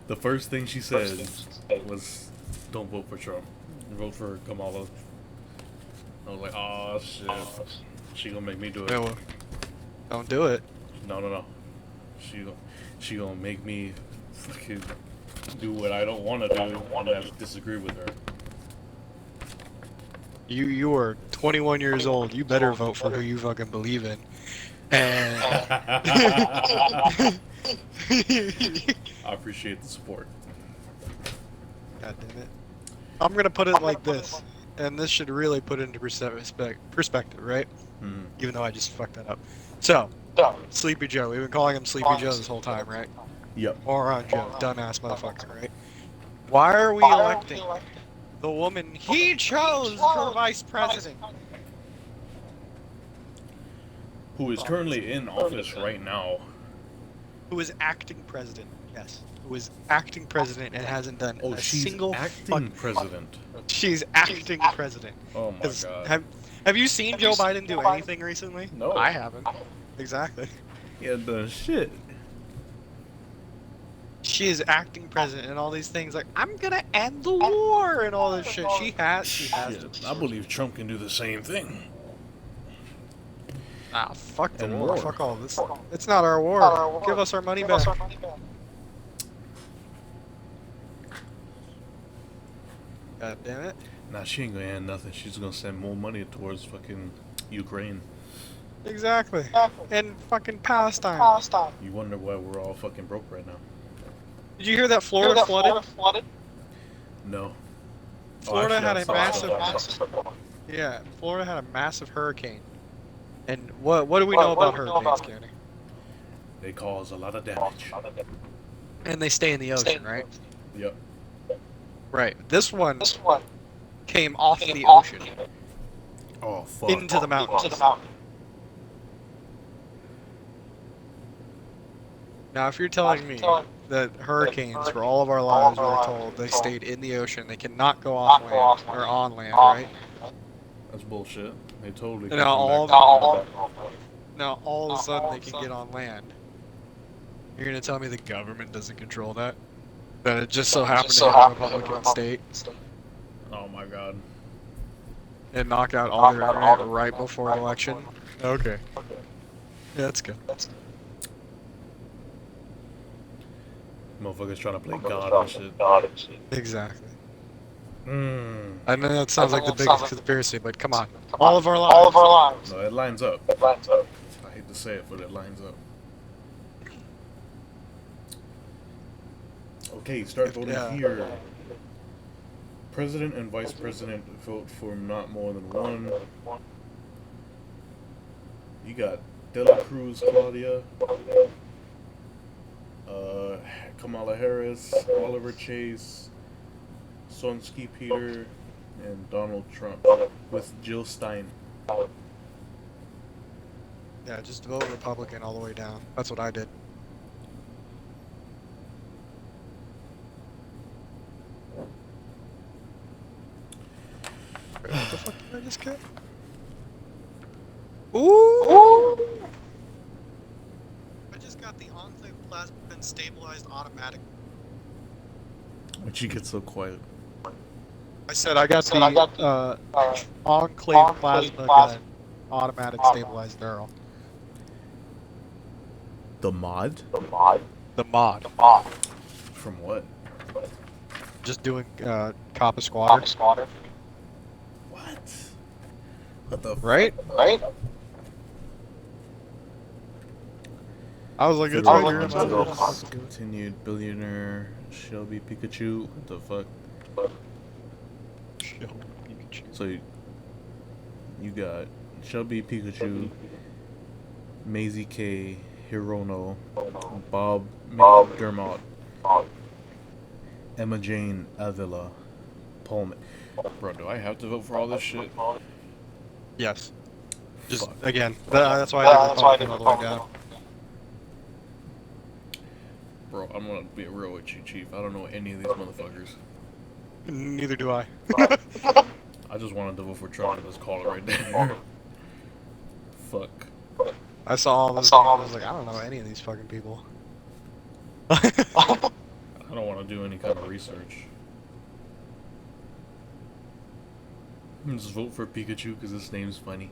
The first thing she said was, "Don't vote for Trump. Vote for Kamala." I was like, "Oh shit, she gonna make me do it." No, don't do it. No, no, no. She gonna make me fucking do what I don't want to do and I disagree with her. You are 21 years old. You better vote for who you fucking believe in. And I appreciate the support. God damn it. I'm gonna put it like this, and this should really put it into perspective, right? Mm. Even though I just fucked that up. So, Sleepy Joe. We've been calling him Sleepy Joe this whole time, right? Yep. Moron Joe, dumbass motherfucker, right? Why are we electing the woman he chose for vice president? Who is currently in office right now? Who is acting president? Yes, who is acting president and hasn't done Oh, a she's single acting president. She's acting president. Oh my god. Have you seen Joe Biden do anything recently? No. I haven't. Exactly. Yeah, the shit. She is acting president and all these things like I'm gonna end the war and all this shit. She has. Shit, I believe Trump can do the same thing. Ah, fuck the And war. more. Fuck all this. It's not our war. Give us our money back. God damn it. Nah, she ain't gonna end nothing. She's gonna send more money towards fucking Ukraine. Exactly. And fucking Palestine. You wonder why we're all fucking broke right now. Did you hear that Florida flooded? No. Florida had I a saw something. massive. Yeah, Florida had a massive hurricane. And what do we know about hurricanes, Kenny? They cause a lot of damage. And they stay in the ocean, right? Yep. Right. This one came off the ocean Oh fuck. into the mountains. Now, if you're telling me that hurricanes, for all of our lives, we were told they stayed in the ocean, they cannot go off land or on land, right? That's bullshit. They totally. And now come back. now all of a sudden they can get on land. You're gonna tell me the government doesn't control that? That it just so happened to hit a Republican state Oh my god. and knock out all their internet right before the election? Okay. Yeah, that's good. Motherfuckers trying to play God and shit. Exactly. Mm. I know that sounds like the biggest conspiracy, but come on. All of our lives. No, it lines up. I hate to say it, but it lines up. Okay, start voting here. President and vice president vote for not more than one. You got Dela Cruz, Claudia, Kamala Harris, Oliver Chase, Sonsky Peter, and Donald Trump, with Jill Stein. Yeah, just vote Republican all the way down. That's what I did. What the fuck did I just get? Ooh! I just got the Enclave Plasma Gun Stabilized Automatic. Why'd you get so quiet? I said I got the Enclave Plasma Gun Automatic Stabilized Barrel. The mod? The mod. From what? Just doing Coppa Squatter. What? What the Right? I was like, it's Federal right here in my Congress, list. continued billionaire Shelby Pikachu. What the fuck? So you got Shelby Pikachu, Maisie K, Hirono, Bob McDermott, Emma Jane Avila, Pullman. Bro, do I have to vote for all this shit? Yes. Just, Fuck. again, that's why I did Republican all the way down. Bro, I'm gonna be real with you, Chief. I don't know any of these motherfuckers. Neither do I. I just wanted to vote for Trump and just call it right there. Fuck. I saw all this. I was like, I don't know any of these fucking people. I don't want to do any kind of research. Just vote for Pikachu because his name's funny.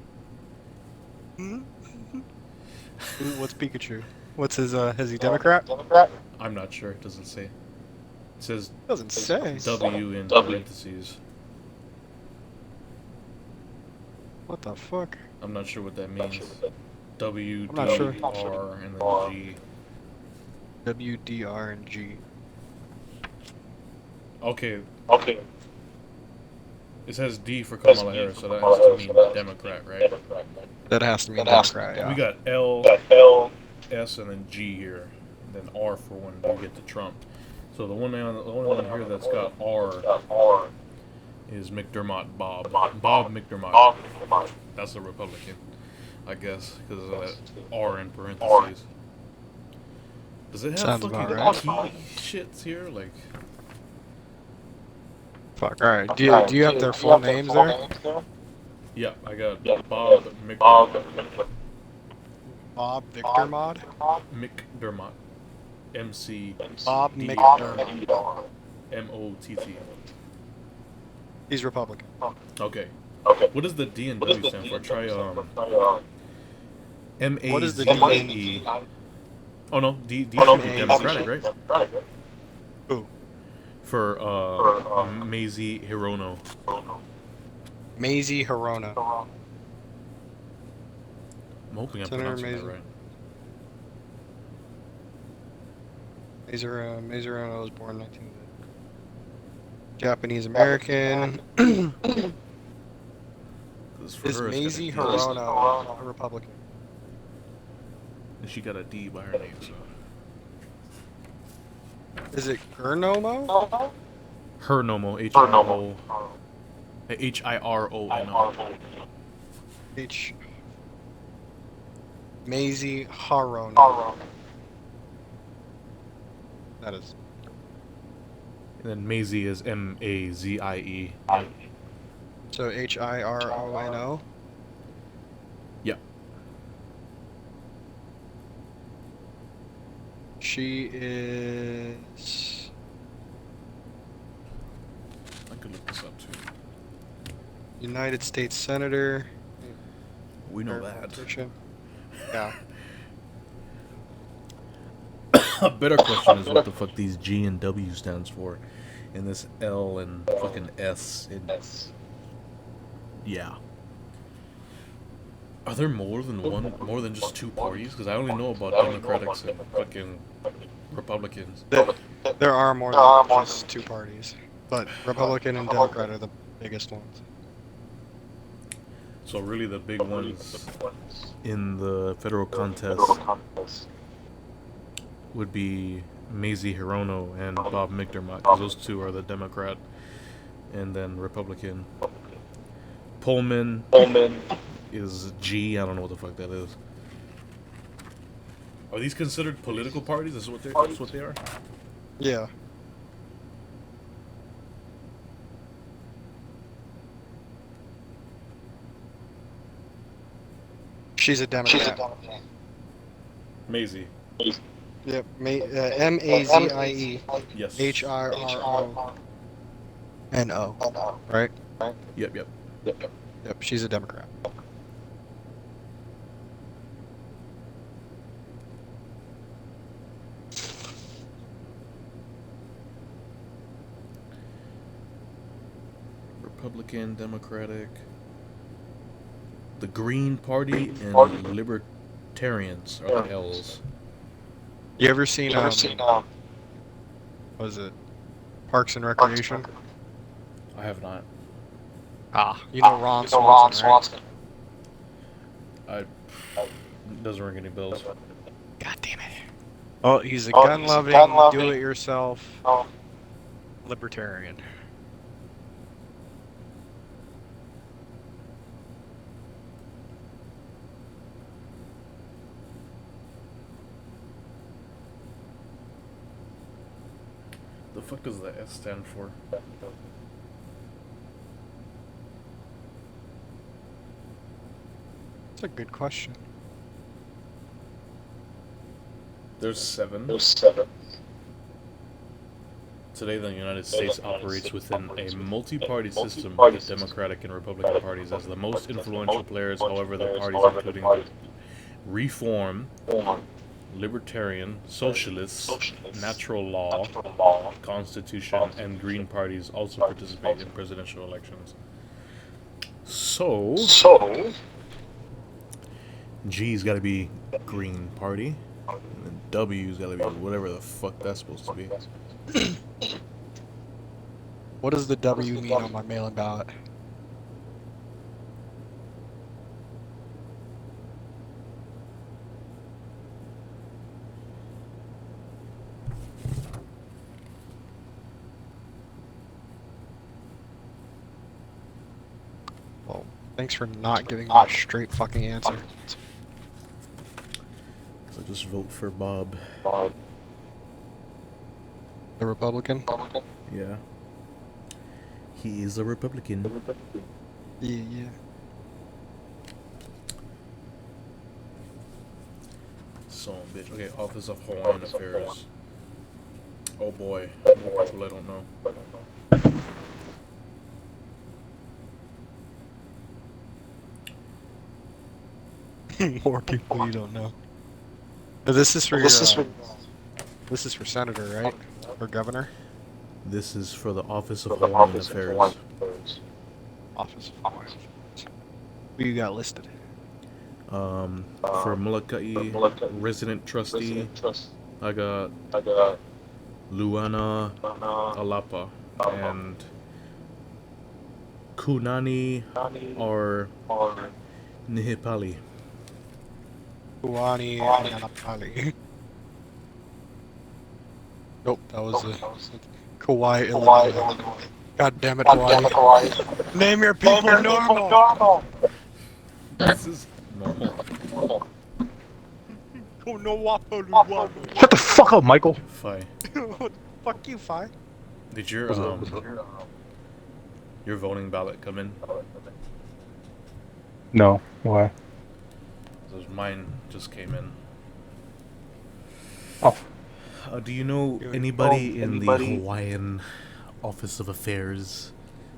What's Pikachu? What's his, is he Democrat? I'm not sure. It doesn't say. It says Doesn't say. W in parentheses. What the fuck? I'm not sure what that means. W, I'm D, not sure. R, and then G. W, D, R, and G. Okay. It says D for Kamala Harris, so that has to mean Democrat, right? That has to mean Democrat, yeah. We got L, S, and then G here. And then R for when you get to Trump. So the only one here that's got R is McDermott Bob. Bob McDermott. That's a Republican, I guess, because of that R in parentheses. Does it have Sounds fucking about key shits here? Like, Fuck, alright. Do you have their full names there? yeah, I got Bob McDermott. Bob Victor Mod? McDermott. MC. Bob McDermott. MOTT. He's Republican. Okay. What does the D and W stand for? Try M-A-Z-E. What is the D and E? Oh no, D should be Democratic, right? Who? For Mazie Hirono. Mazie Hirono. I'm hoping I'm Senator pronouncing that Mazie. right. Mazie Hirono was born 19. Japanese American. Is Mazie Hirono a Republican? And she got a D by her name, so. Is it Gurnomo? Hirnomo, H-I-R-O. H-I-R-O-N-O. Mazie Hirono. That is. And then Mazie is M-A-Z-I-E. So Hirono? Yeah. She is... I could look this up too. United States Senator. We know that. Yeah. A better question is what the fuck these G and W stands for. And this L and fucking S. Yeah. Are there more than just two parties? Because I only know about Democrats and fucking Republicans. There are more than just two parties. But Republican and Democrat are the biggest ones. So really the big ones in the federal contest would be Mazie Hirono and Bob McDermott, because those two are the Democrat and then Republican. Pullman is G. I don't know what the fuck that is. Are these considered political parties? That's what they are? Yeah. She's a Democrat. Mazie. Yep. M-A-Z-I-E. Yes. H-I-R-O-N-O. Right? Yep. Yep. She's a Democrat. Republican, Democratic, the Green Party, and Libertarians are the L's. You ever seen, what was it? Parks and Recreation? I have not. You know Ron Swanson, right? It doesn't ring any bells. God damn it. Oh, he's a gun-loving, do-it-yourself libertarian. The fuck does the S stand for? That's a good question. There's 7. Today, the United States operates within a multi-party system with the Democratic and Republican parties as the most influential players. However, the parties including the Reform, Libertarian, Socialists, Natural Law, Constitution, and Green parties also participate in presidential elections. So, G's got to be Green Party, and then W's got to be whatever the fuck that's supposed to be. What does the W mean on my mail-in ballot? Well, thanks for not giving me a straight fucking answer. So just vote for Bob. The Republican? Yeah. He is a Republican. Yeah. Son of a bitch. Okay, Office of Hawaiian Affairs. Oh boy. More people I don't know. More people you don't know. This is for this is for senator, right? Or governor? This is for the Office of Hawaiian Affairs. Office of Hawaiian Affairs. Who you got listed? For Molokai, resident trustee, I got Luana Alapa and Kunani or Nihipali. Kuani Anapali. Nope, that was Kauai, Illinois. God damn it, Hawaii. Name your people normal. This is normal. Shut the fuck up, Michael. Fi. Fuck you, Fi. Did your voting ballot come in? No, why? Because mine just came in. Oh. Do you know anybody in the Hawaiian Office of Affairs?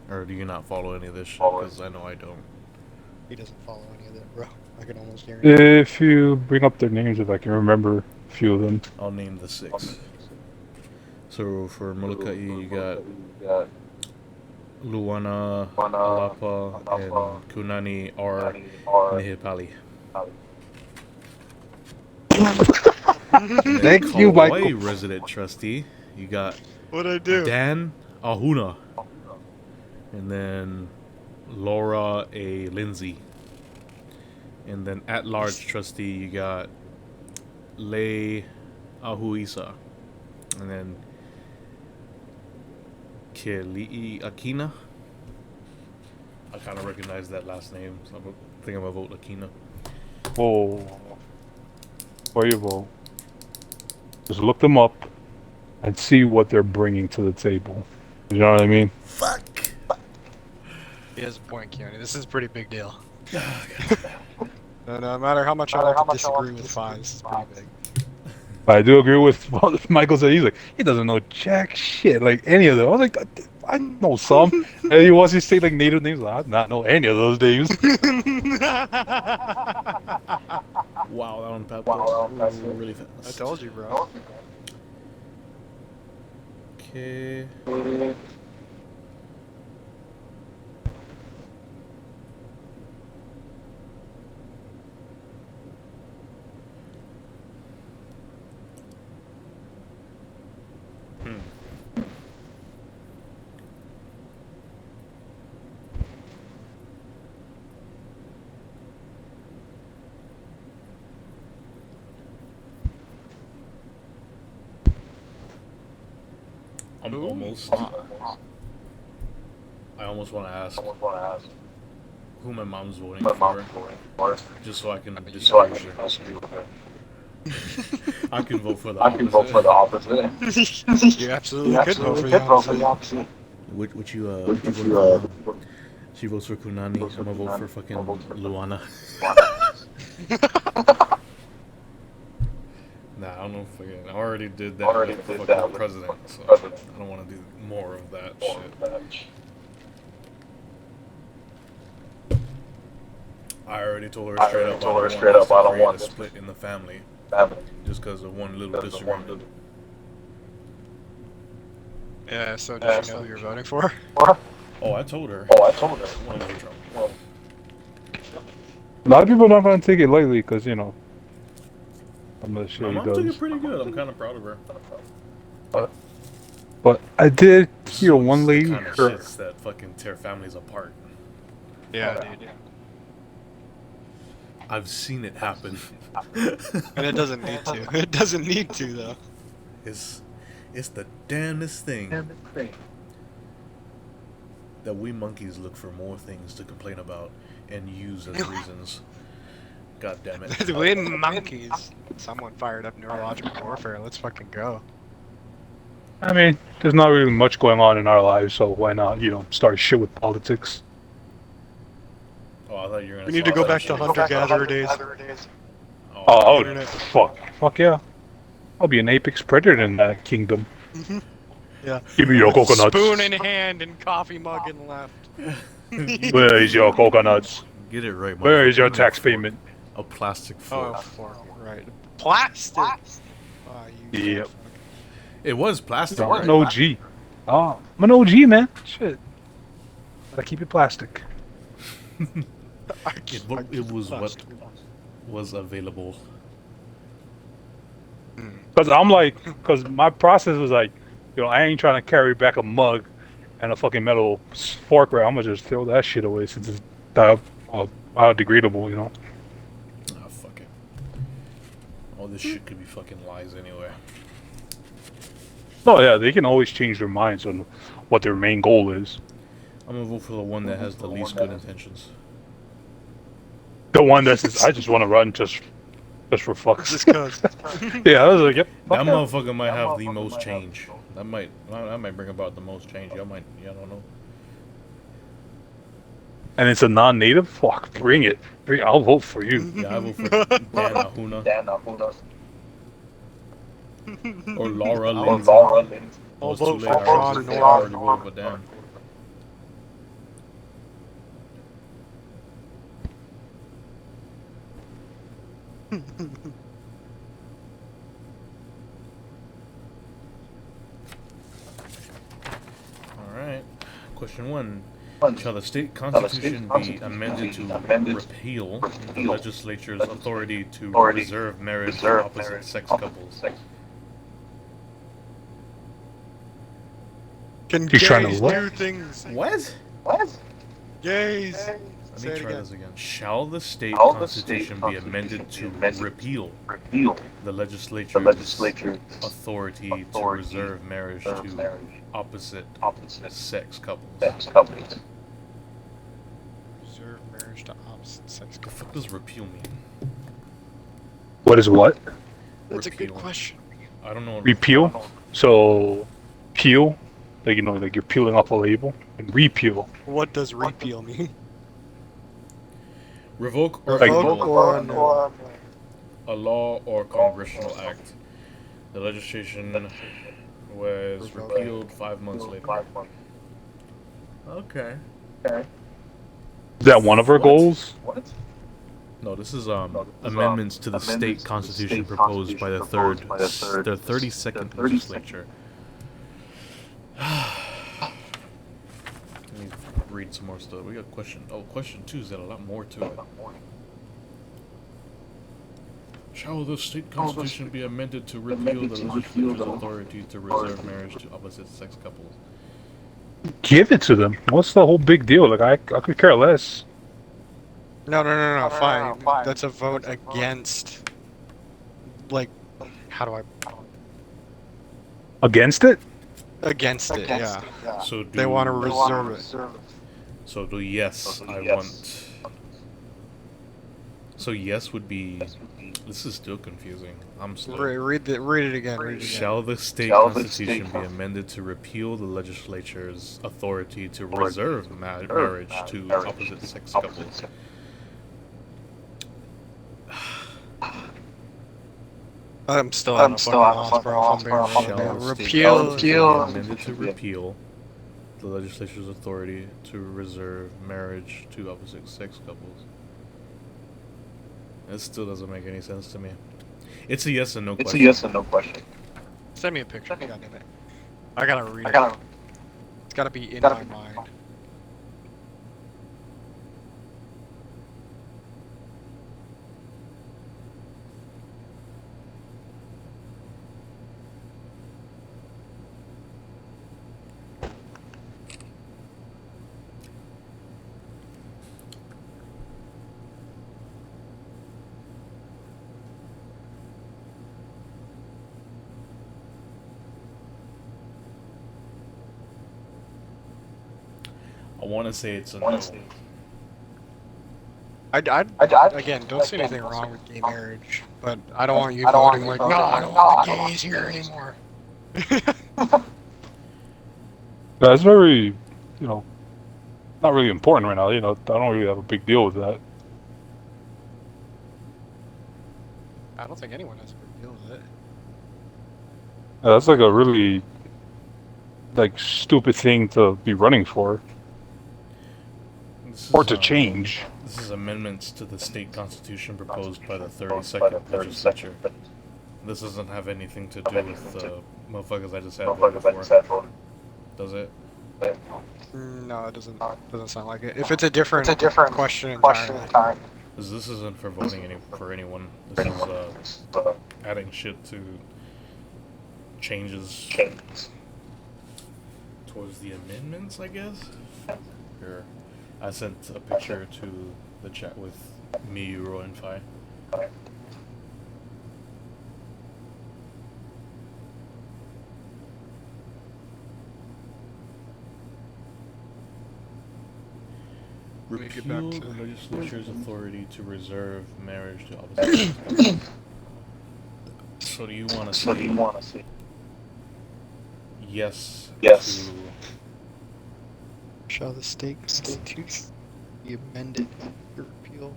Or do you not follow any of this shit? Because I know I don't. He doesn't follow any of that, bro. I can almost guarantee. If you bring up their names, if I can remember a few of them. I'll name the 6. So for Molokai, you got Luana Alapa and Kunani or Nihipali. Thank you, Hawaii Michael. resident trustee, you got What'd I do? Dan Ahuna, and then Laura A. Lindsay, and then at-large trustee you got Lei Ahuisa, and then Keli'i Akina. I kind of recognize that last name, so I think I'm gonna vote Akina. Whoa. Before you vote, just look them up and see what they're bringing to the table. You know what I mean? Fuck. He has a point, Keone. This is a pretty big deal. No matter how much I like to disagree with Fi, this is pretty big. But I do agree with what Michael said. He's like, he doesn't know jack shit, like any of them. I was like, I know some. And he wants to say like native names. I do not know any of those names. Wow, that one popped really fast. I told you, bro. Okay. I almost want to ask who my mom's voting for, just so I can disagree with her. I can vote for the opposite. You absolutely could vote for the opposite. Which you vote for? She votes for Kunani. I'm gonna vote for fucking Luana. Nah, I don't know if I already did that with the fucking president, so I don't want to do more of that shit. I already told her straight up I don't want this to create a split in the family just because of one little disagreement. Yeah, so did you know who you're voting for? Oh, I told her. I want to vote Trump. A lot of people don't want to take it lightly because, you know, some of the shit My he mom took it does. pretty good. I'm kind of proud of her. But I did hear So one it's the lady, kind of shits that fucking tear families apart. Yeah, dude. I've seen it happen. And it doesn't need to. It doesn't need to, though. It's the damnedest thing that we monkeys look for more things to complain about and use as reasons. God damn it. We monkeys. Someone fired up neurological warfare. Let's fucking go. I mean, there's not really much going on in our lives, so why not, you know, start shit with politics? Oh, I thought you were gonna We say need to go some back to shit. hunter-gatherer days. Oh, internet. fuck yeah. I'll be an apex predator in that kingdom. Yeah. Give me your With coconuts. spoon in hand and coffee mug in left. Where is your coconuts? Get it right, Where is your motherfucker. tax payment? A plastic Oh, fork. fork, right. Plastic! Oh, you Yep. It was plastic, I'm right? an OG. Oh, I'm an OG, man. Shit. Gotta keep it plastic. It was what was available. Because I'm like, because my process was like, you know, I ain't trying to carry back a mug and a fucking metal fork right. I'm gonna just throw that shit away since it's biodegradable, you know. Ah, fuck it. All this shit could be fucking lies anyway. Oh yeah, they can always change their minds on what their main goal is. I'm gonna vote for the one that has the least good intentions. The one that says, I just want to run just for fucks. Just cause. Yeah, I was like, yep. That motherfucker might have the most change. That might bring about the most change. I don't know. And it's a non-native. Fuck, bring it. I'll vote for you. Yeah, I vote for Dan Ahuna. Or Laura Lindsay. I'll It's too vote late. for I John already North. voted for Dan. Alright. Question 1. Shall the state constitution be amended to repeal the legislature's authority to reserve marriage to opposite-sex couples? Can He's trying to gays what? do things? What? Gays. Let Say me it try again. this again. Shall the state constitution be amended to repeal the legislature's authority to reserve marriage to opposite-sex couples? Reserve marriage to opposite-sex The couples. fuck does repeal mean? What is what? That's a good Repeal. question. I don't know. Repeal. So, peel, like, you know, like you're peeling off a label, and repeal. What does repeal mean? Revoke or Revoke annul or annul. a law or congressional act. The legislation was repealed 5 months later. Okay. Is that one of our What? goals? No, this is amendments to the state constitution proposed by the 32nd legislature. Let me read some more stuff. We got question. Oh, question 2's got a lot more to it. Shall the state constitution be amended to repeal the legislature's authority to reserve marriage to opposite-sex couples? Give it to them. What's the whole big deal? Like, I could care less. No, fine. That's a vote against. Like, how do I. Against it? Against it, yeah. So do, They want to reserve it. So do yes, I want. So yes would be. This is still confusing. I'm slow. Read it again. Shall the state constitution be amended to repeal the legislature's authority to reserve marriage to opposite-sex couples? I'm still at a fucking loss, bro. If I'm being real, Shall man. the state Repeal. constitution be amended to repeal the legislature's authority to reserve marriage to opposite sex couples? That still doesn't make any sense to me. It's a yes and no question. Send me a picture. God damn it. I gotta read it. It's gotta be in my mind. I want to say it's a no. Again, don't see anything wrong with gay marriage, but I don't want you voting like, no, I don't want the gays here anymore. That's very, you know, not really important right now. You know, I don't really have a big deal with that. I don't think anyone has a big deal with it. That's like a really, like, stupid thing to be running for. Or to change. This is amendments to the state constitution proposed by the 32nd legislature. This doesn't have anything to do with the motherfuckers I just had voted for. Does it? No, it doesn't sound like it. If it's a different question entirely. This isn't for voting for anyone. This is adding shit to changes towards the amendments, I guess. Here, I sent a picture to the chat with me, Roy, and Fi. Repeal the legislature's authority to reserve marriage to opposite sex. So do you want to say yes to... Shall the state constitution be amended to repeal?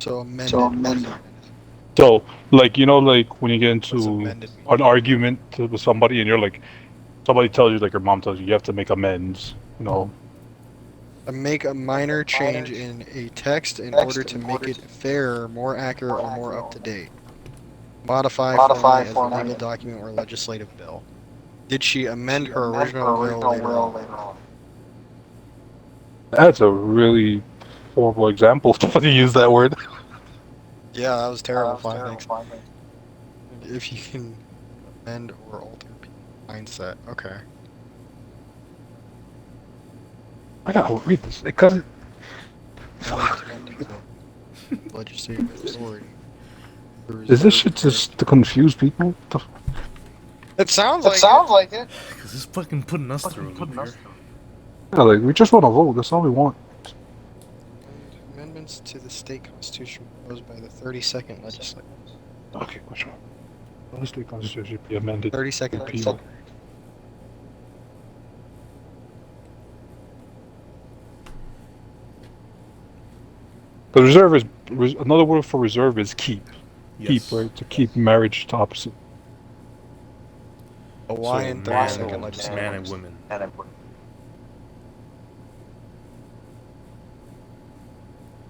So amended. So, like, you know, like when you get into an argument with somebody and you're like, somebody tells you, like your mom tells you, you have to make amends, you know. Make a minor change in a text in order to make it fairer, more accurate, or more up to date. Modify format as a legal document or legislative bill. Did she amend her original will later on? That's a really horrible example to use that word. Yeah, that was terrible. Thanks. If you can amend or alter mindset, okay. I gotta read this because Legislative authority. Is this shit just to confuse people? It sounds like it. Because it's fucking putting us through a loop here. Yeah, like, we just want to vote. That's all we want. Amendments to the state constitution proposed by the 32nd legislature. Okay, which one? The state constitution should be amended. 32nd repeal. The reserve is another word for reserve is keep. Yes. Keep, right? To keep marriage to opposite. Hawaiian 32nd legislature. Man and women.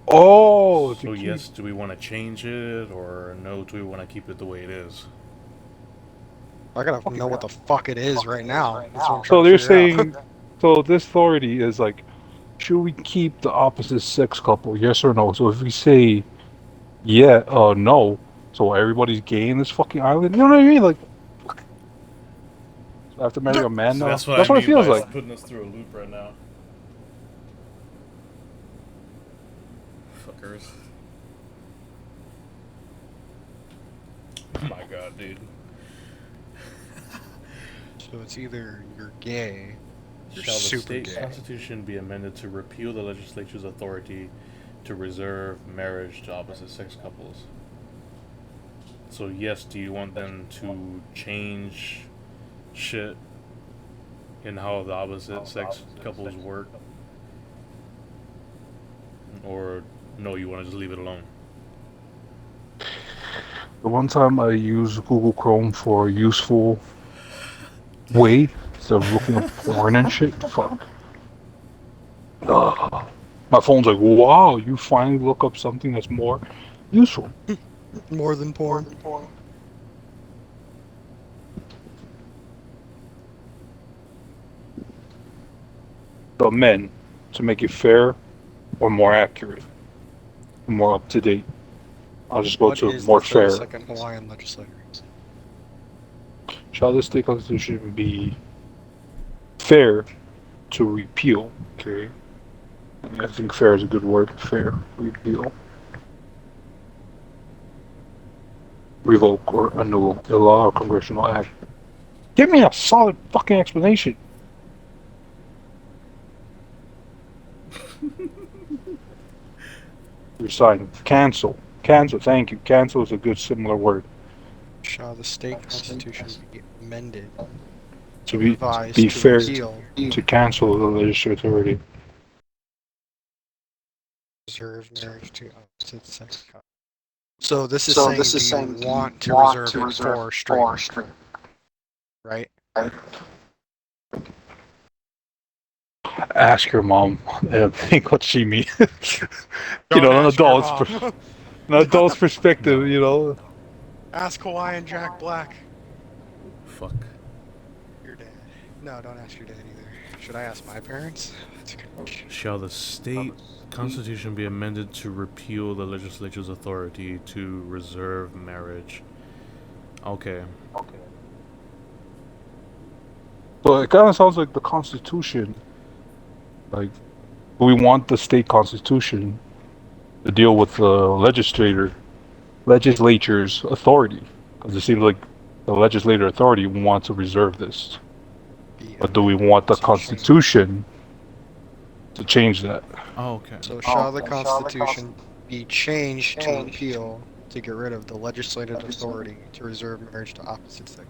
Oh, so yes, do we want to change it, or no, do we want to keep it the way it is? I gotta know what the fuck it is right now. So they're saying, so this authority is like, should we keep the opposite sex couple? Yes or no? So if we say, yeah, no, so everybody's gay in this fucking island. You know what I mean? Like, so I have to marry a man now. That's what it feels like. It's putting us through a loop right now. Fuckers. Oh my god, dude. So it's either you're gay, you're Shall the super state gay. constitution be amended to repeal the legislature's authority to reserve marriage to opposite sex couples? So yes, do you want them to change shit in how the opposite sex couples work? or no, you want to just leave it alone? The one time I used Google Chrome for a useful way instead of looking up porn and shit, fuck. My phone's like, wow, you finally look up something that's more useful. More than porn. The men, to make it fair or more accurate, more up to date. I'll just go What to is more the fair. 32nd Hawaiian legislature? Shall the state constitution be fair to repeal? Okay. I think fair is a good word. Fair. Repeal. Revoke or annul a law or congressional act. Give me a solid fucking explanation. Resign. Cancel. Cancel. Thank you. Cancel is a good similar word. Shall the state constitution be amended To be revised to fair repeal to cancel the legislative authority. reserve marriage to opposite sex couples? So this is saying, do you want to reserve it for straight, right? Ask your mom and think what she means. Don't An ask your adult's mom. an adult's perspective. No. Ask Hawaiian Jack Black. Fuck. Your dad. No, don't ask your dad either. Should I ask my parents? That's a good question. Shall the state constitution be amended to repeal the legislature's authority to reserve marriage? Okay. So it kind of sounds like the Constitution. Like, we want the state constitution to deal with the legislature's authority, because it seems like the legislative authority wants to reserve this. But do we want the Constitution to change that? Oh, okay. So shall the Constitution be changed to repeal to get rid of the legislative authority to reserve marriage to opposite sex?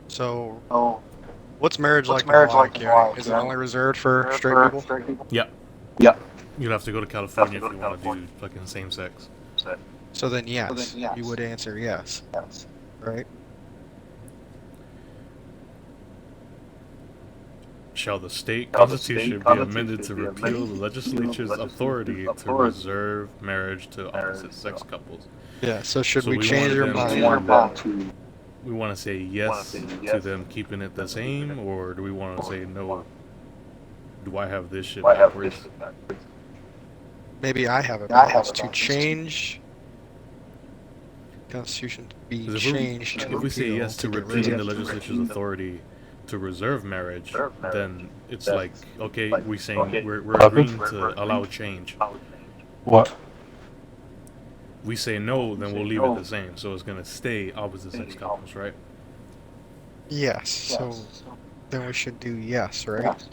So, what's marriage like in Hawaii, Gary? Is it only reserved for straight people? Yep. You'd have to go to California if you want to do fucking same sex. So then yes, you would answer yes, right? Shall the state constitution be amended to repeal the legislature's authority to reserve marriage to opposite sex couples? Yeah, so should So we we change want your them mind? We want to say yes to them keeping it the same, or do we want to say no? Do I have this shit backwards? Maybe I have it backwards. To change Constitution to be 'Cause changed if we say yes to get rid repealing the of- legislature's authority to reserve marriage, then it's like, okay, we're agreeing to allow change. What? We say no, then we'll leave it the same. So it's gonna stay opposite sex couples, right? Yes, so then we should do yes, right?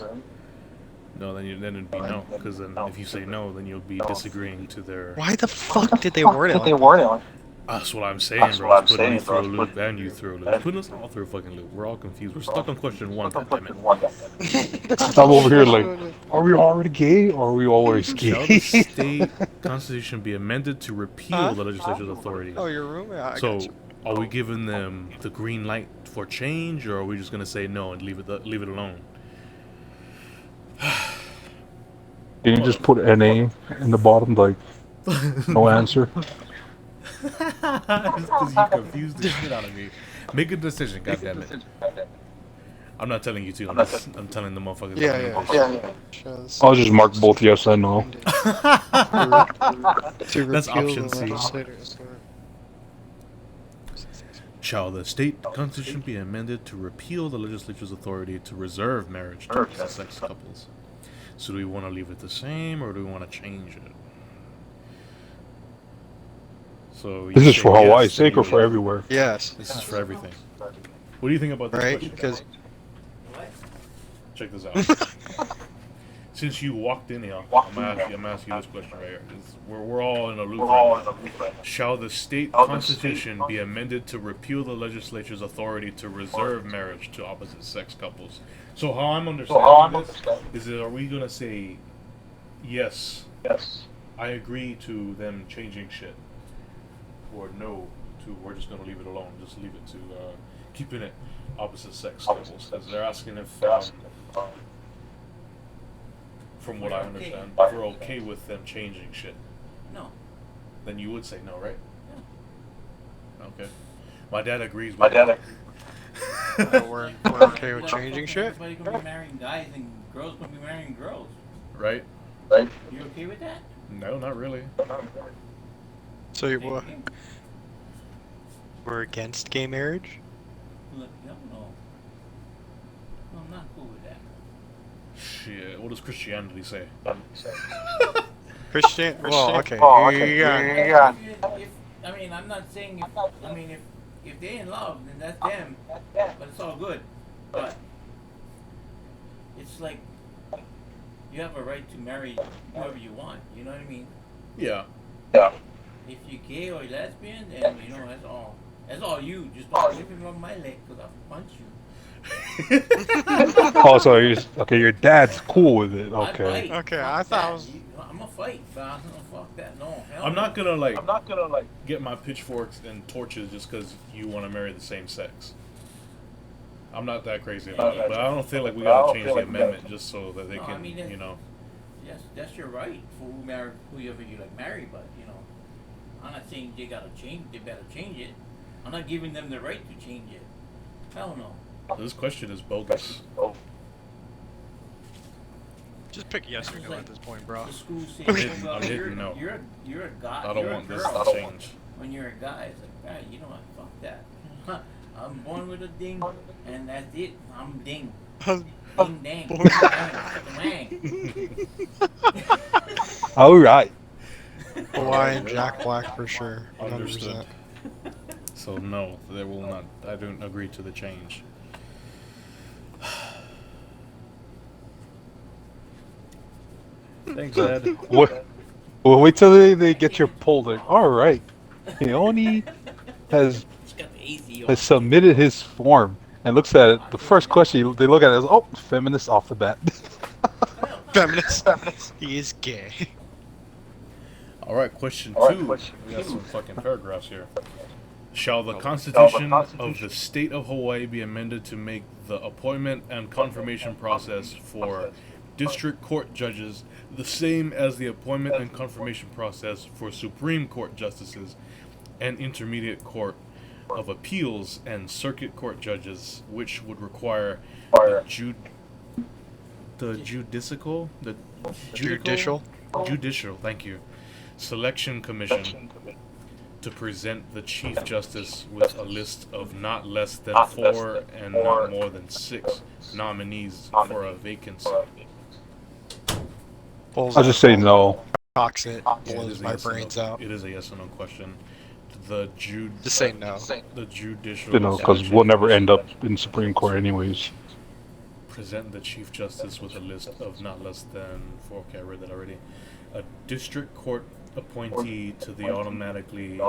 No, then it'd be no, because then if you say no, then you'll be disagreeing to their. Why the fuck did they word it like that? That's what I'm saying, bro. It's putting me through a loop, and you through a loop. It's putting us all through a fucking loop. We're all confused. We're stuck on question 1, goddammit. I'm over here like, are we already gay or are we always Shall the gay? state constitution be amended to repeal the legislature's authority? Oh, your room? Yeah, I So, got you. are we giving them the green light for change, or are we just gonna say no and leave it alone? Can you just put NA in the bottom, like, no answer? Because you confused the shit out of me. Make a decision, goddammit. I'm not telling you to. I'm telling the motherfuckers. Yeah. I'll just mark both yes and no. That's option C. Shall the state constitution be amended to repeal the legislature's authority to reserve marriage to opposite-sex couples? So do we want to leave it the same, or do we want to change it? So This is say for yes, Hawaii's then sake or you- for everywhere? Yes. This is for everything. What do you think about this Right? question? Because Check this out. since you walked in here, I'm asking you this question right here. We're all in a loop right now. Shall the state constitution be amended to repeal the legislature's authority to reserve marriage to opposite sex couples? So how I'm understanding this is that are we gonna say yes, I agree to them changing shit, or no to we're just gonna leave it alone, just leave it to keeping it opposite sex couples? Because they're asking if from what I understand, if we're okay with them changing shit. No. Then you would say no, right? Yeah. Okay. My dad agrees with We're okay with changing shit? Everybody's gonna be marrying guys and girls gonna be marrying girls. Right? You okay with that? No, not really. So we're against gay marriage? Look, no. I'm not cool with that. Shit, what does Christianity say? Christian? Well, okay. I mean, I'm not saying if they're in love, then that's them. But it's all good. But it's like you have a right to marry whoever you want. You know what I mean? Yeah. If you're gay or lesbian, then you know that's all you. Just don't leave me on my leg because I'll punch you. Oh, so your dad's cool with it. I'd Okay. fight. Okay, Fuck I thought that. it was- I'm a fight, but I'm gonna fuck that. No, hell I'm no. not gonna get my pitchforks and torches just because you want to marry the same sex. I'm not that crazy about it, but I don't feel like we gotta change the amendment just so that they No, I can, mean, you know. Yes, that's your right for whoever you like marry, but you know, I'm not saying they better change it. I'm not giving them the right to change it. Hell no. This question is bogus. Just pick yes or no at this point, bro. The school says, I'm hitting- well, I'm hitting no. you're a guy. I don't you're want a this girl. to change. When you're a guy, it's like, hey, you know what? Fuck that. I'm born with a ding, and that's it. I'm ding. Ding dang. Dang. All right. Hawaiian Jack Black for sure. 100%. Understood. So no, they will not. I don't agree to the change. Thanks, Dad. Well, wait till they get your poll. Like, all right, Leone has Just got the AC on. has submitted his form and looks at it. The first question they look at it is, oh, feminist off the bat. Feminist. He is gay. All right, question 2. We got some fucking paragraphs here. Shall the Constitution of the State of Hawaii be amended to make the appointment and confirmation process for district court judges the same as the appointment and confirmation process for Supreme Court justices and Intermediate Court of Appeals and Circuit Court judges, which would require the judicial, thank you, selection commission to present the Chief Justice with a list of not less than 4 and not more than 6 nominees for a vacancy. I'll just say no. Cocks it. Yeah, it Blows is a my yes or brains no. out. It is a yes or no question. Just say no. The judicial. You know, because we'll never end up in Supreme Court anyways. Present the Chief Justice with a list of not less than 4. Okay, I read that already. A district court appointee to the automatically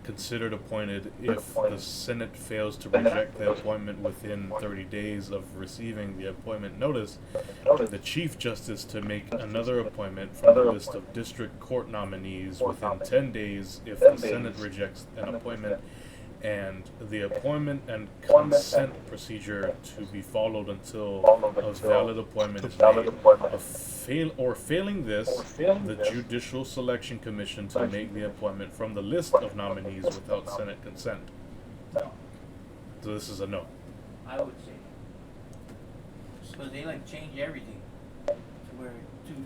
considered appointed if the Senate fails to reject the appointment within 30 days of receiving the appointment notice. The Chief Justice to make another appointment from the list of district court nominees within 10 days if the Senate rejects an appointment, and the appointment and consent procedure to be followed until a valid appointment is made. Failing this, the Judicial Selection Commission to make the appointment from the list of nominees without Senate consent. So this is a no. I would say because they like change everything to where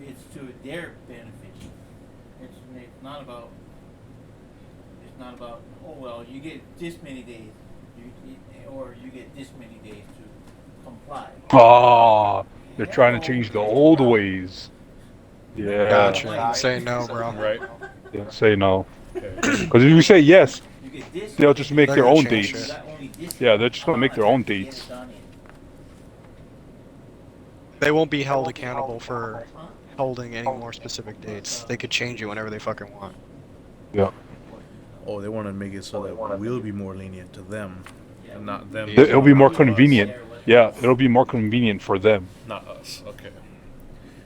it's to their benefit. It's not about. It's not about, oh well, you get this many days, or you get this many days to comply. Oh, they're trying to change the old ways. Yeah. Gotcha. Say no, bro. Right? Yeah, say no. Okay. Because if you say yes, You get this. they'll just make They're their gonna own change dates. it. Yeah, they're just gonna make their own dates. They won't be held accountable for holding any more specific dates. They could change it whenever they fucking want. Yeah. Oh, they want to make it so that we'll be more lenient to them, and not them. Yeah. It'll be more to us. convenient. Yeah, it'll be more convenient for them. Not us. Okay.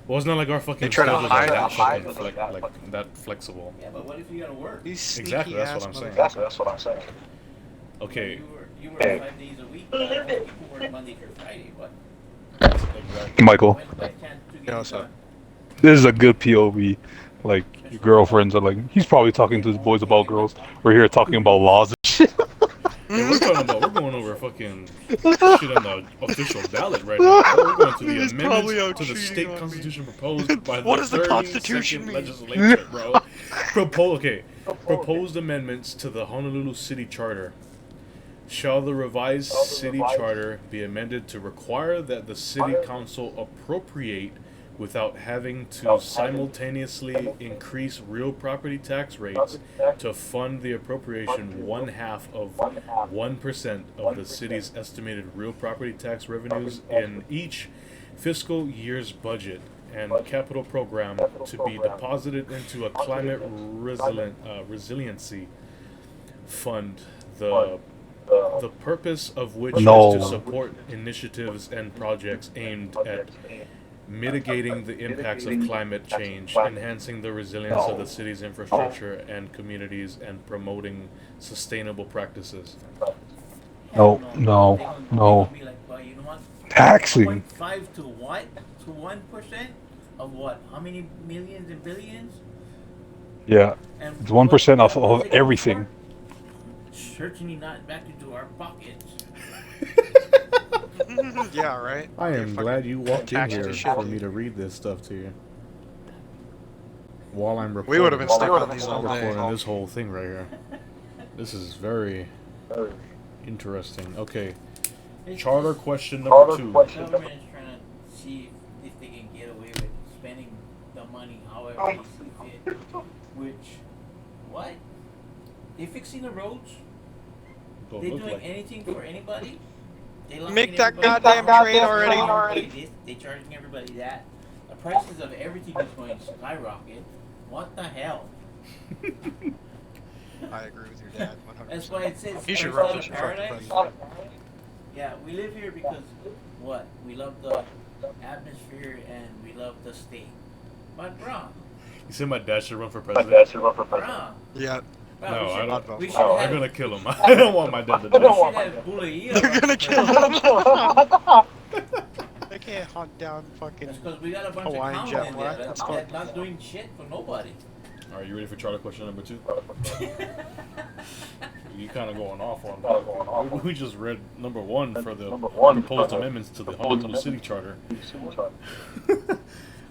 Well, it's not like our fucking They try to schedules are hide that that fucking shit. like that flexible. Yeah, but what if you gotta work? These Exactly, sneaky that's ass what I'm saying. motherfuckers. Okay. You work 5 days a week. Most people work Monday through Friday. What? Exactly. Michael, When's my chance to get Yeah, it what's up? done? this is a good POV. Like, your girlfriends are like, he's probably talking to his boys about girls. We're here talking about laws and shit. Yeah, we're going over fucking shit on the official ballot right now. We're going to the He's probably amendments out to the cheating state on me. constitution proposed by What the does the Constitution 32nd mean? legislature, bro. Proposed amendments to the Honolulu City Charter. Shall the revised city charter be amended to require that the city council appropriate without having to simultaneously increase real property tax rates to fund the appropriation 1/2 of 1% of the city's estimated real property tax revenues in each fiscal year's budget and capital program to be deposited into a climate resiliency fund, the purpose of which No. is to support initiatives and projects aimed at mitigating the impacts of climate change, enhancing the resilience of the city's infrastructure and communities, and promoting sustainable practices. No, Hell no, They gonna no. be like, well, you know what? Taxing. 0.5 to what? To 1% of what? How many millions and billions? Yeah. And It's 1% off what of is it going everything. for? Certainly not back into our pockets. Yeah, right. I They am fucking glad you walked in taxed here the shit, for dude. me to read this stuff to you. While I'm recording, We would have been stuck on these all day. recording this whole thing right here. This is very interesting. Okay, It's charter just- question number 2. The government is trying to see if they can get away with spending the money however they see fit. Which, what? They fixing the roads? Don't They look doing like anything for anybody? They locking Make that everybody goddamn down? train They already. charging everybody this, they charging everybody that. The prices of everything is going to skyrocket. What the hell? I agree with your dad. 100%. That's why it says He should it's run not for a fucking paradise. president. Yeah, we live here because what? We love the atmosphere and we love the state. But bruh, You said my dad should run for president. bruh, Yeah, bruh, No, we I should, don't. we should Oh, have, I'm gonna kill him. I don't want my dad to do we that. should have Bulaia they're run gonna for kill president. him. They can't hunt down fucking. That's because we got a bunch Hawaiian of jet cowmen in black, there that's that fine. not doing shit for nobody. Are you ready for charter question number 2? You kind of going off on that. We just read number 1 for the proposed amendments to the Honolulu City Charter.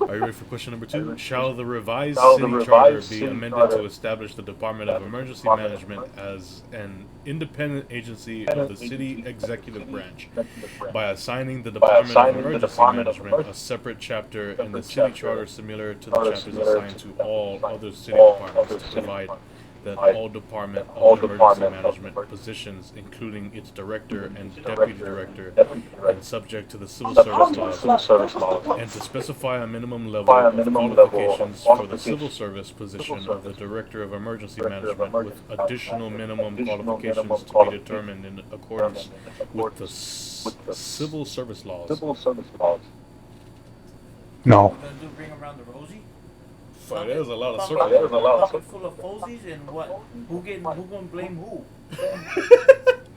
Are you ready for question number 2? Shall the revised city charter be amended to establish the Department of Emergency Management as an independent agency of the city executive branch by assigning the Department of Emergency Management a separate chapter in the city charter similar to the chapters assigned to all other city departments to provide that all Department of Emergency Management positions, including its director and deputy director, and subject to the civil service laws, and to specify a minimum level of qualifications for the civil service position of the director of emergency management, with additional minimum qualifications to be determined in accordance with the civil service laws. No. We're gonna do bring around the rosy. So there's a lot of Pocket circles. full of posies and what? Who gonna blame who?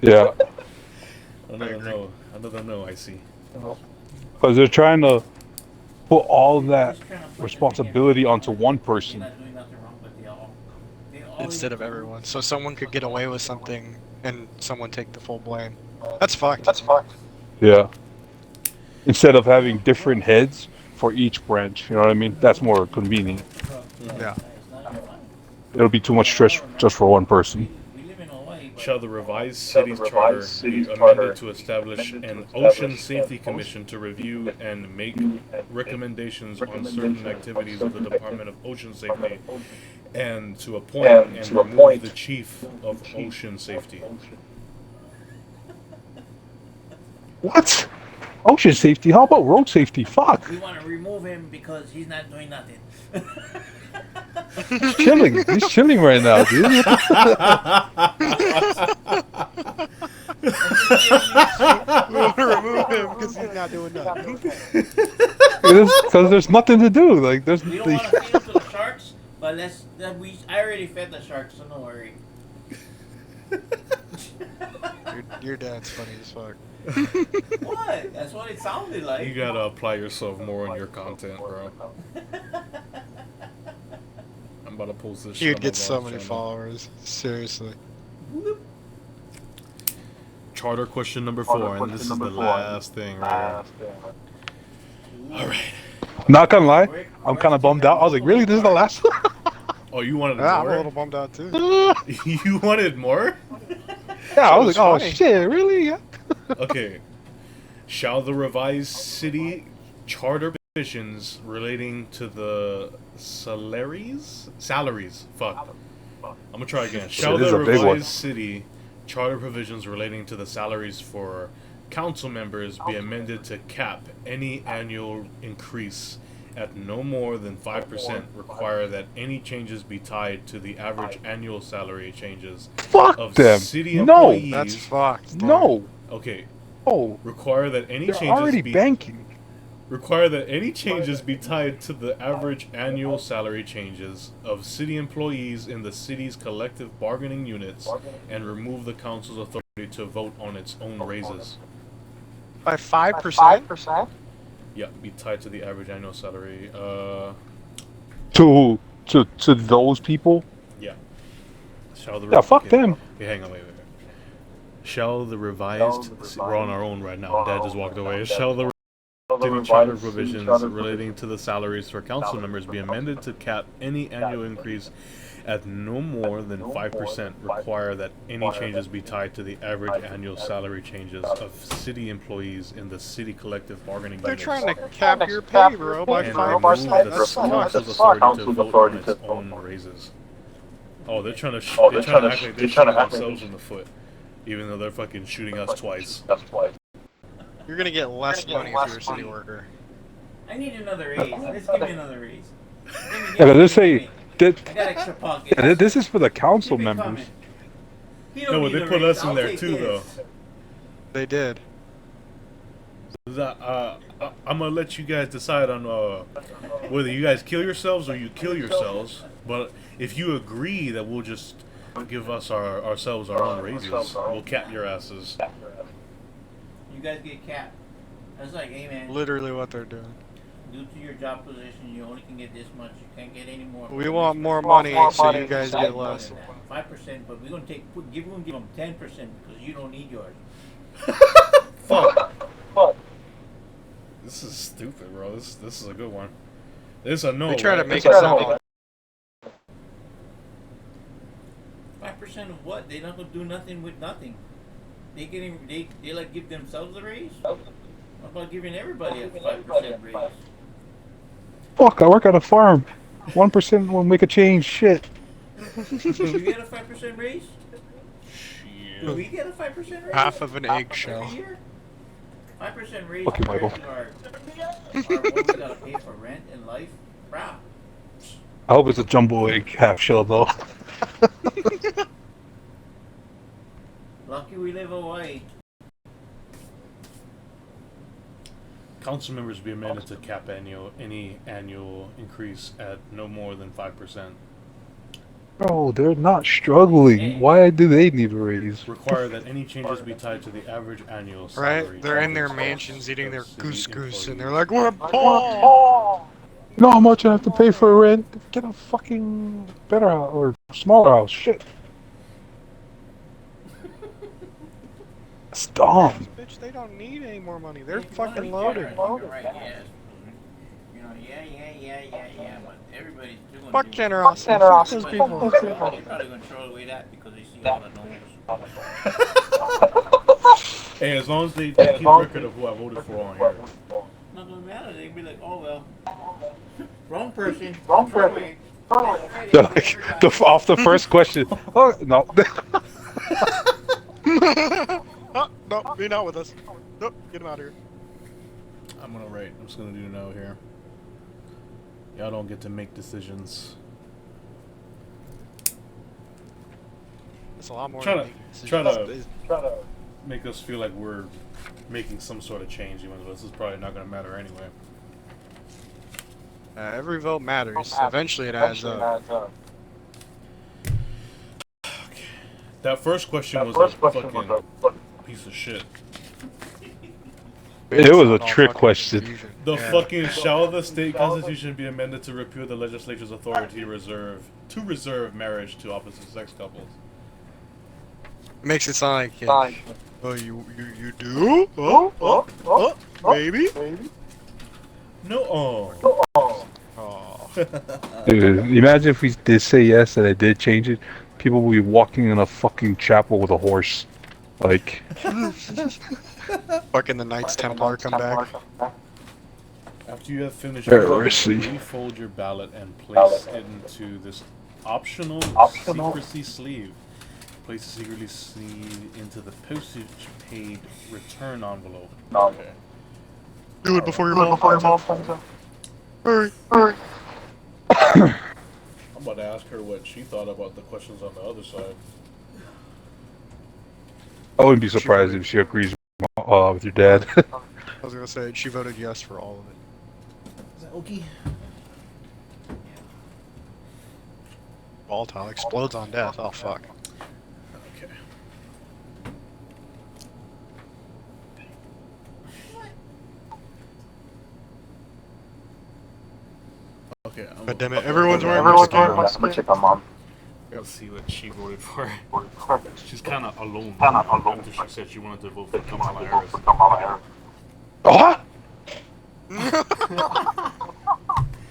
Yeah. Another no, I see. Because they're trying to put all that Just trying to push responsibility everything onto one They're person. not doing nothing wrong, but they all Instead of everyone. So someone could get away with something and someone take the full blame. That's fucked. Yeah. Instead of having different heads for each branch, you know what I mean? That's more convenient. Yeah. It's not even fun. It'll be too much stress just for one person. We live in Hawaii, but Shall the revised city's charter be amended to establish an ocean safety commission to review and make recommendations on certain activities of the Department of Ocean Safety, and to appoint and remove the chief of ocean safety? What? Ocean safety? How about road safety? Fuck. We want to remove him because he's not doing nothing. He's chilling. He's chilling right now, dude. What We want to remove him because he's not doing nothing. Because there's nothing to do. Like there's. We don't want to feed him to the sharks, but I already fed the sharks, so don't worry. Your dad's funny as fuck. What? That's what it sounded like. You gotta apply yourself more in your content, bro. I'm about to post this shit. You'd on get my so vlog many channel. followers. Seriously. Charter question number 4, and this is the last thing right here. Alright. Not gonna lie, I'm kind of bummed out. I was like, really? This is the last one? Oh, you wanted Yeah, I'm a more? little bummed out too. You wanted more? Yeah, I was like, oh funny. shit, really? Yeah. Okay. Shall the revised city charter provisions relating to the salaries? Fuck. I'm gonna try again. Shall This is the a big one. revised city charter provisions relating to the salaries for council members be amended to cap any annual increase at no more than 5%, require that any changes be tied to the average annual salary changes Fuck of them. city No. employees? That's fucked. dude. No. Okay. Oh, Require that any they're changes already be banking. require that any changes be tied to the average annual salary changes of city employees in the city's collective bargaining units, and remove the council's authority to vote on its own raises. By 5%? Yeah, be tied to the average annual salary. To those people. Yeah. Shall the Yeah, fuck okay. them. Okay, hang on, wait. Shall the revised? We're on our own right now. Dad just walked away. Shall the city charter provisions relating to the salaries for council members be amended to cap any annual increase at no more than 5%, require that any changes be tied to the average annual salary changes of city employees in the city collective bargaining They're units, trying to cap your pay, bro, by and 5%. remove the That's fucked. council's authority to vote on its own raises. Oh, they're trying to act like they're shooting themselves in the foot, even though they're fucking shooting us twice. You're gonna get less money if you're a city worker. I need another raise. Let's give me another raise. Yeah, but let's say that. I got extra pockets. Yeah, this is for the council Keep it members. coming. He don't No, but need they a put raise. us in I'll there take too, this. They did. I'm gonna let you guys decide on whether you guys kill yourselves or you kill yourselves. But if you agree that we'll just give us ourselves our own raises, we'll cap your asses. You guys get capped. That's like, hey man, Literally what they're doing. due to your job position, you only can get this much. You can't get any more. We want more money, so you guys get less. 5%, but we're gonna give them 10% because you don't need yours. Fuck. This is stupid, bro. This is a good one. This is a no. They try to right? make it sound like 5% of what? They're not gonna do nothing with nothing. They like give themselves a raise. How about giving everybody a 5% raise? Fuck, I work at a farm. 1% will make a change. Shit. Do you get a 5% raise? Do Shit. we get a 5% raise? half of an eggshell. Every year? 5% raise Fuck you, Michael. compared to our what we gotta pay for rent and life. Wow. I hope it's a jumbo egg half shell though. Lucky we live away. Council members be amended to cap any annual increase at no more than 5%. Bro, they're not struggling. Why do they need a raise? Require that any changes be tied to the average annual Right? salary. They're in their changes mansions of eating their city couscous, and employees. they're like, we're poor! You know how much I have to pay for rent? Get a fucking better house or smaller house. Shit. It's dumb. Bitch, they don't need any more money. They're If you fucking wanna be loaded. generous, you're right, yes. You know, yeah, but everybody's doing Fuck generosity. Fuck those people. They're probably gonna throw away that because they see all the no's. Hey, as long as they keep record of who I voted for on here. Not gonna matter. They'd be like, oh well, wrong person. Wrong person. Off the first question. Oh no. Oh, no, be not with us. Nope, get him out of here. I'm gonna write. I'm just gonna do no here. Y'all don't get to make decisions. It's a lot more. Try than to making try decisions. to make us feel like we're making some sort of change, even though this is probably not gonna matter anyway. Every vote matters. Eventually, it adds up. Okay. That first question was a fucking piece of shit. It was a Not all trick fucking question. confusion. The Yeah. fucking shall the state constitution be amended to repeal the legislature's authority to reserve marriage to opposite sex couples? Makes it sound like, oh, you do? Oh, maybe? No. Oh. Dude, imagine if we did say yes and I did change it. People would be walking in a fucking chapel with a horse. Like, Fucking the Knights Templar come back. After you have finished Heresy. voting, refold your ballot and place it into this optional secrecy sleeve. Place the secrecy sleeve into the postage paid return envelope. Okay. Do it before your mom finds out. Hurry. I'm about to ask her what she thought about the questions on the other side. I wouldn't be surprised if she agrees with your dad. I was gonna say, she voted yes for all of it. Is that okay? Volatile explodes on death. Oh, fuck. Okay. Okay. God damn it, everyone's wearing lipstick. Let's see what she voted for. She's kind of alone. After she said she wanted to vote for Kamala Harris. Ah!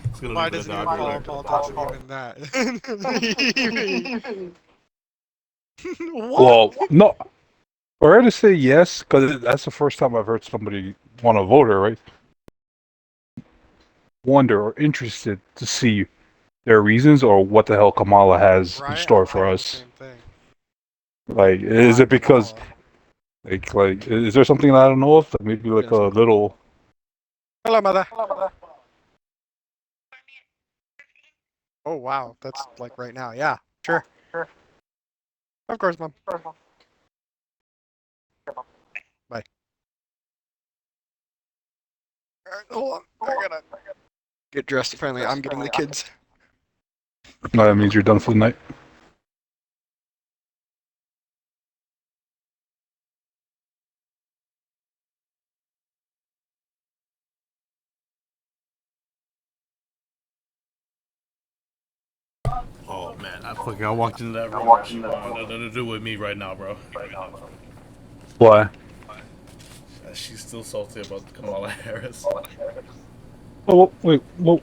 It's gonna Why leave does the it even dog follow there. politics even that? What? Well, no. For her to say yes, because that's the first time I've heard somebody want to vote her, right? Wonder or interested to see their reasons or what the hell Kamala has in store for us. Same thing. Like, is it because, like, is there something that I don't know of? Like maybe like a little. Hello, mother. Oh, wow. That's like right now. Yeah, sure. Of course, Mom. Bye. Alright, hold on. I gotta get dressed finally. I'm getting the kids. No, that means you're done for the night. Oh man, I walked into that room. She wanted nothing to do with me right now, bro. Why? She's still salty about Kamala Harris. Oh, wait. Well,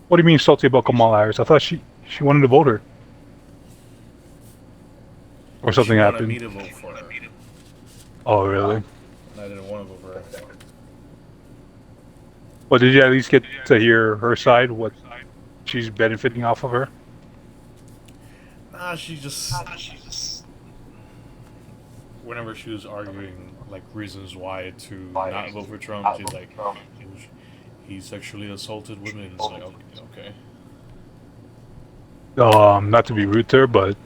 what do you mean salty about Kamala Harris? I thought she wanted to vote her. Or something She wanted happened. me to vote for her. Oh, really? And I didn't want to vote for her. Well, did you at least get to hear her side? What she's benefiting off of her? Nah, she just. Whenever she was arguing like reasons why to not vote for Trump, she's like, he sexually assaulted women. It's like, okay. Not to be rude to her, but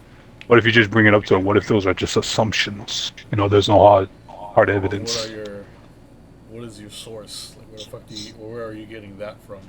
what if you just bring it up to her? What if those are just assumptions? You know, there's no hard evidence. What is your source? Like, where the fuck where are you getting that from?